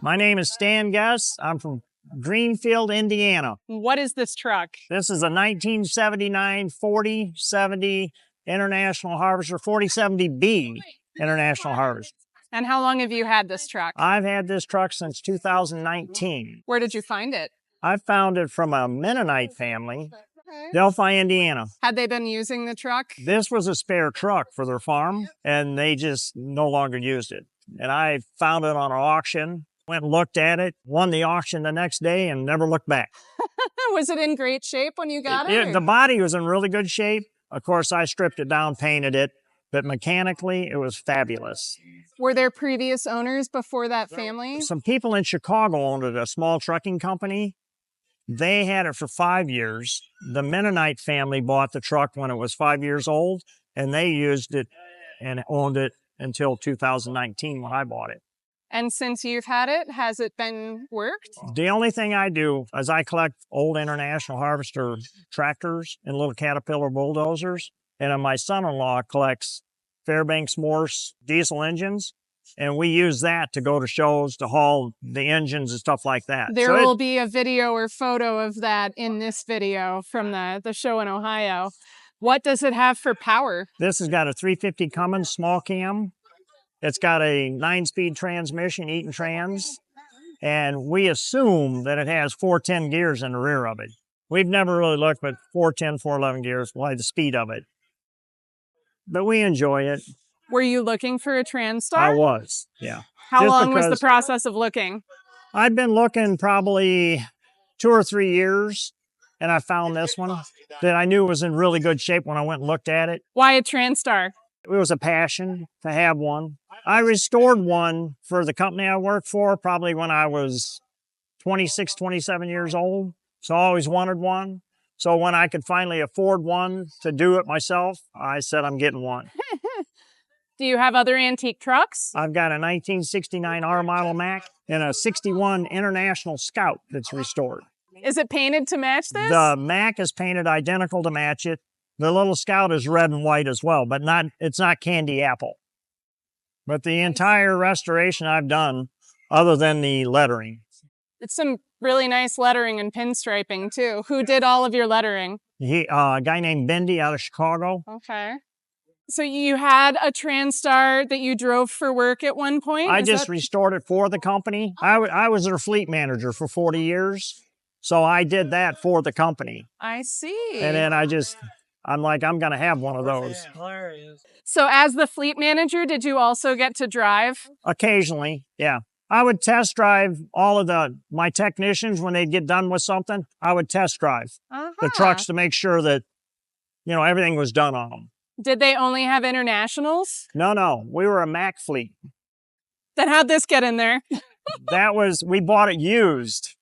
My name is Stan Guss. I'm from Greenfield, Indiana. What is this truck? This is a 1979 4070 International Harvester, 4070B International Harvester. And how long have you had this truck? I've had this truck since 2019. Where did you find it? I found it from a Mennonite family, Delphi, Indiana. Had they been using the truck? This was a spare truck for their farm, and they just no longer used it. And I found it on an auction, went and looked at it, won the auction the next day, and never looked back. Was it in great shape when you got it? The body was in really good shape. Of course, I stripped it down, painted it, but mechanically, it was fabulous. Were there previous owners before that family? Some people in Chicago owned it, a small trucking company. They had it for 5 years. The Mennonite family bought the truck when it was 5 years old, and they used it and owned it until 2019 when I bought it. And since you've had it, has it been worked? The only thing I do is I collect old International Harvester tractors and little Caterpillar bulldozers. And then my son-in-law collects Fairbanks Morse diesel engines. And we use that to go to shows to haul the engines and stuff like that. There will be a video or photo of that in this video from the show in Ohio. What does it have for power? This has got a 350 Cummins small cam. It's got a 9-speed transmission, Eaton Trans. And we assume that it has 410 gears in the rear of it. We've never really looked, but 410, 411 gears, like the speed of it. But we enjoy it. Were you looking for a Transtar? I was, yeah. How long was the process of looking? I'd been looking probably 2 or 3 years, and I found this one that I knew was in really good shape when I went and looked at it. Why a Transtar? It was a passion to have one. I restored one for the company I worked for probably when I was 26, 27 years old. So I always wanted one. So when I could finally afford one to do it myself, I said I'm getting one. Do you have other antique trucks? I've got a 1969 R model Mack and a 61 International Scout that's restored. Is it painted to match this? The Mack is painted identical to match it. The little Scout is red and white as well, but it's not candy apple. But the entire restoration I've done, other than the lettering. It's some really nice lettering and pinstriping too. Who did all of your lettering? A guy named Bendy out of Chicago. Okay. So you had a Transtar that you drove for work at one point? I just restored it for the company. I was their fleet manager for 40 years. So I did that for the company. I see. And then I'm like, I'm going to have one of those. Hilarious. So as the fleet manager, did you also get to drive? Occasionally, yeah. I would test drive all of my technicians when they'd get done with something. I would test drive the trucks to make sure that, everything was done on them. Did they only have internationals? No. We were a Mack fleet. Then how'd this get in there? We bought it used.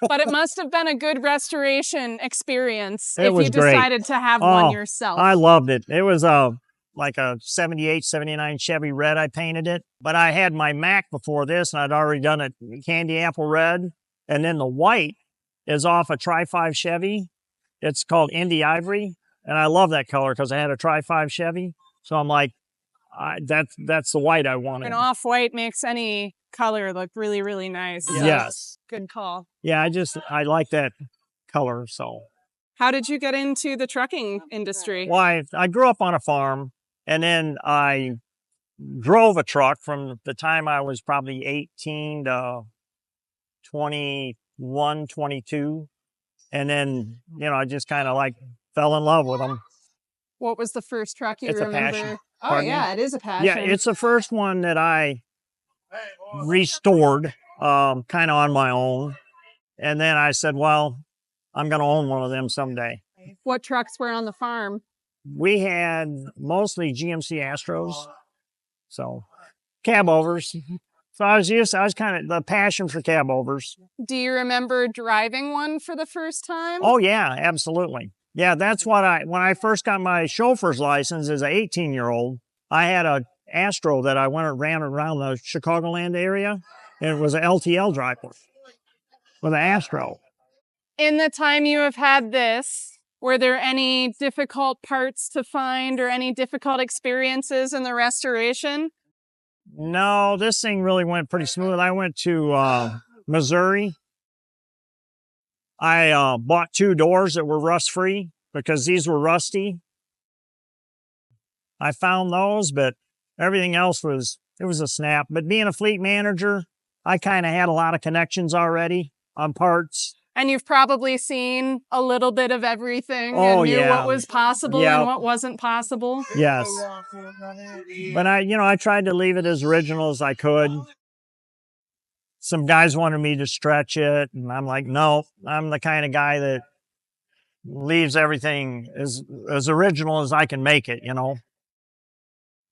But it must have been a good restoration experience It was you decided to have one yourself. I loved it. It was like a 78, 79 Chevy red. I painted it. But I had my Mack before this, and I'd already done it candy apple red. And then the white is off a Tri-5 Chevy. It's called Indy Ivory. And I love that color because I had a Tri-5 Chevy. So I'm like, that's the white I wanted. An off-white makes any color look really, really nice. So yes. Good call. Yeah, I like that color, so. How did you get into the trucking industry? Well, I grew up on a farm, and then I drove a truck from the time I was probably 18 to 21, 22. And then, I just kind of fell in love with them. What was the first truck you remember? It's a passion. Oh, Pardon yeah, me? it is a passion. Yeah, it's the first one that I restored kind of on my own. And then I said, well, I'm going to own one of them someday. What trucks were on the farm? We had mostly GMC Astros, so Cabovers. So I was kind of the passion for Cabovers. Do you remember driving one for the first time? Oh yeah, absolutely. Yeah, that's when I first got my chauffeur's license as an 18-year-old, I had a Astro that I ran around the Chicagoland area, and it was an LTL driver with an Astro. In the time you have had this, Were there any difficult parts to find or any difficult experiences in the restoration? No, this thing really went pretty smooth. I went to Missouri. I bought 2 doors that were rust-free because these were rusty. I found those, but everything else was a snap. But being a fleet manager, I kind of had a lot of connections already on parts. And you've probably seen a little bit of everything Oh, and knew yeah. what was possible Yeah. and what wasn't possible. Yes. But I tried to leave it as original as I could. Some guys wanted me to stretch it, and I'm like, no, I'm the kind of guy that leaves everything as original as I can make it,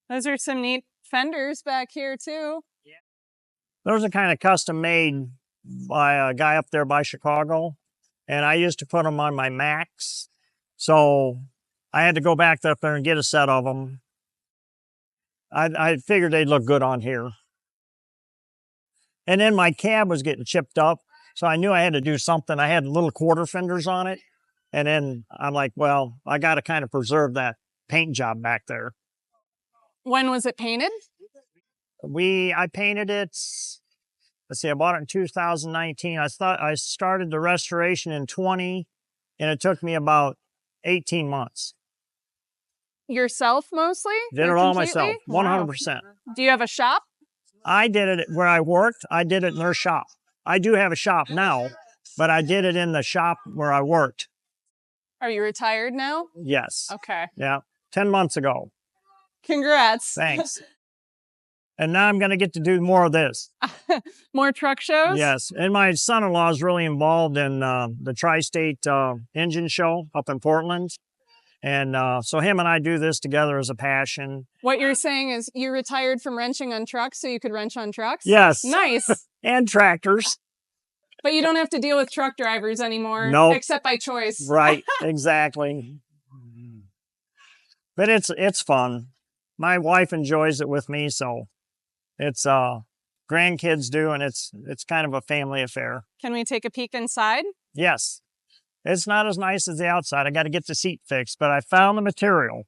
Those are some neat fenders back here too. Those are kind of custom made by a guy up there by Chicago, and I used to put them on my Macs, so I had to go back up there and get a set of them. I figured they'd look good on here. And then my cab was getting chipped up, so I knew I had to do something. I had little quarter fenders on it, and then I'm like, well, I got to kind of preserve that paint job back there. When was it painted? I painted it, let's see, I bought it in 2019. I started the restoration in 20, and it took me about 18 months. Yourself mostly? Did it all myself, 100%. Do you have a shop? I did it where I worked. I did it in their shop. I do have a shop now, but I did it in the shop where I worked. Are you retired now? Yes. Okay. Yeah, 10 months ago. Congrats. Thanks. And now I'm going to get to do more of this. More truck shows? Yes. And my son-in-law is really involved in the Tri-State Engine Show up in Portland. And so him and I do this together as a passion. What you're saying is you retired from wrenching on trucks so you could wrench on trucks? Yes. Nice. And tractors. But you don't have to deal with truck drivers anymore. Nope. Except by choice. Right. Exactly. But it's fun. My wife enjoys it with me, so it's grandkids do, and it's kind of a family affair. Can we take a peek inside? Yes. It's not as nice as the outside. I got to get the seat fixed, but I found the material.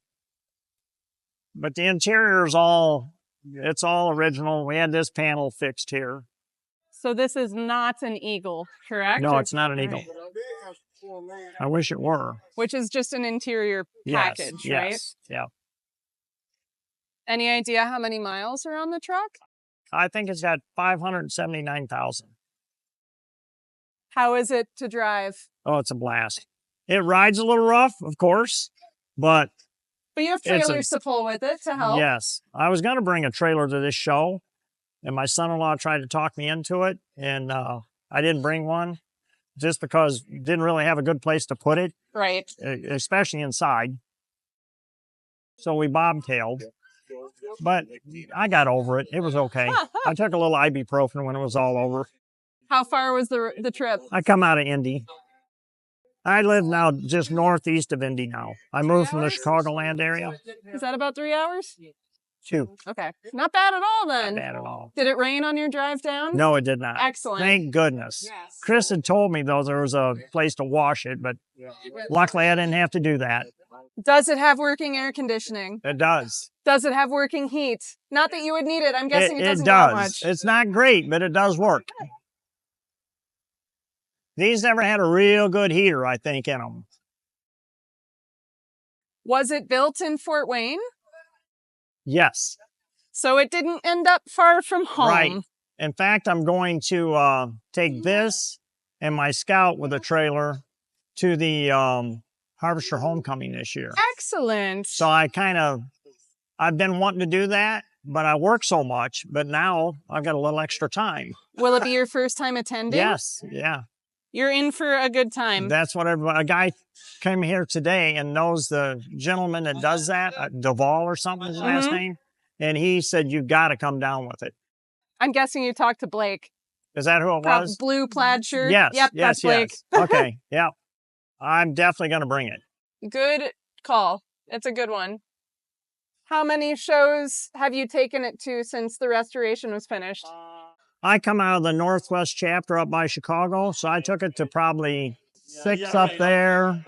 But the interior is all original. We had this panel fixed here. So this is not an Eagle, correct? No, it's not an Eagle. I wish it were. Which is just an interior package, yes, right? Yes, yeah. Any idea how many miles are on the truck? I think it's got 579,000. How is it to drive? Oh, it's a blast. It rides a little rough, of course, but you have trailers to pull with it to help. Yes. I was going to bring a trailer to this show, and my son-in-law tried to talk me into it, and I didn't bring one just because didn't really have a good place to put it. Right. Especially inside. So we bobtailed. But I got over it. It was okay. I took a little ibuprofen when it was all over. How far was the trip? I come out of Indy. I live now just northeast of Indy now. I moved from the Chicagoland area. Is that about 3 hours? 2. Okay. Not bad at all then. Not bad at all. Did it rain on your drive down? No, it did not. Excellent. Thank goodness. Yes. Chris had told me, though, there was a place to wash it, but luckily I didn't have to do that. Does it have working air conditioning? It does. Does it have working heat? Not that you would need it. I'm guessing it doesn't does. that much. It's not great, but it does work. These never had a real good heater, I think, in them. Was it built in Fort Wayne? Yes. So it didn't end up far from home. Right. In fact, I'm going to take this and my Scout with a trailer to the Harvester Homecoming this year. Excellent. So I've been wanting to do that, but I work so much, but now I've got a little extra time. Will it be your first time attending? Yes. Yeah. You're in for a good time. That's what a guy came here today and knows the gentleman that does that, Duvall or something is his last name. And he said, you've got to come down with it. I'm guessing you talked to Blake. Is that who it was? Blue plaid shirt. Yes. Yep, yes, that's Blake. Yes. Okay. Yeah. I'm definitely going to bring it. Good call. It's a good one. How many shows have you taken it to since the restoration was finished? I come out of the Northwest chapter up by Chicago, so I took it to probably 6 up there.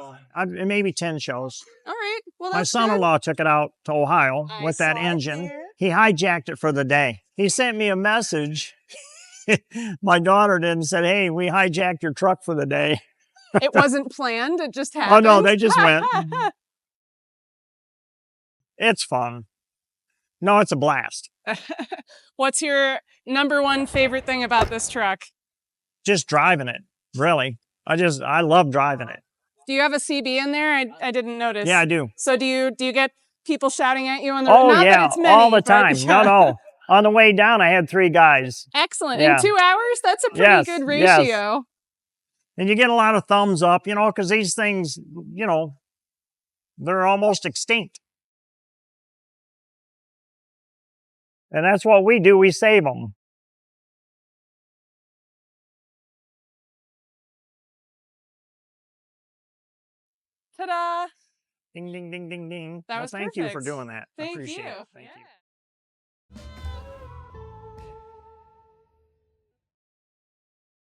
maybe 10 shows. All right. Well, My that's son-in-law took it out to Ohio I with that saw it engine. there. He hijacked it for the day. He sent me a message. My daughter did and said, "Hey, we hijacked your truck for the day." good. It wasn't planned. It just Oh happened. no, they just went. It's fun. No, it's a blast. What's your number one favorite thing about this truck? Just driving it, really. I love driving it. Do you have a CB in there? I didn't notice. Yeah, I do. So do you get people shouting at you on the road? Oh Not that yeah, it's many, all the but time. yeah. No. On the way down, I had 3 guys. Excellent. Yeah. In 2 hours, that's a pretty Yes, good yes. ratio. And you get a lot of thumbs up, because these things, they're almost extinct. And that's what we do. We save them. Ta-da! Ding, ding, ding, ding, ding. That Well, was thank you for perfect. doing that. I Thank appreciate you. it. Thank you.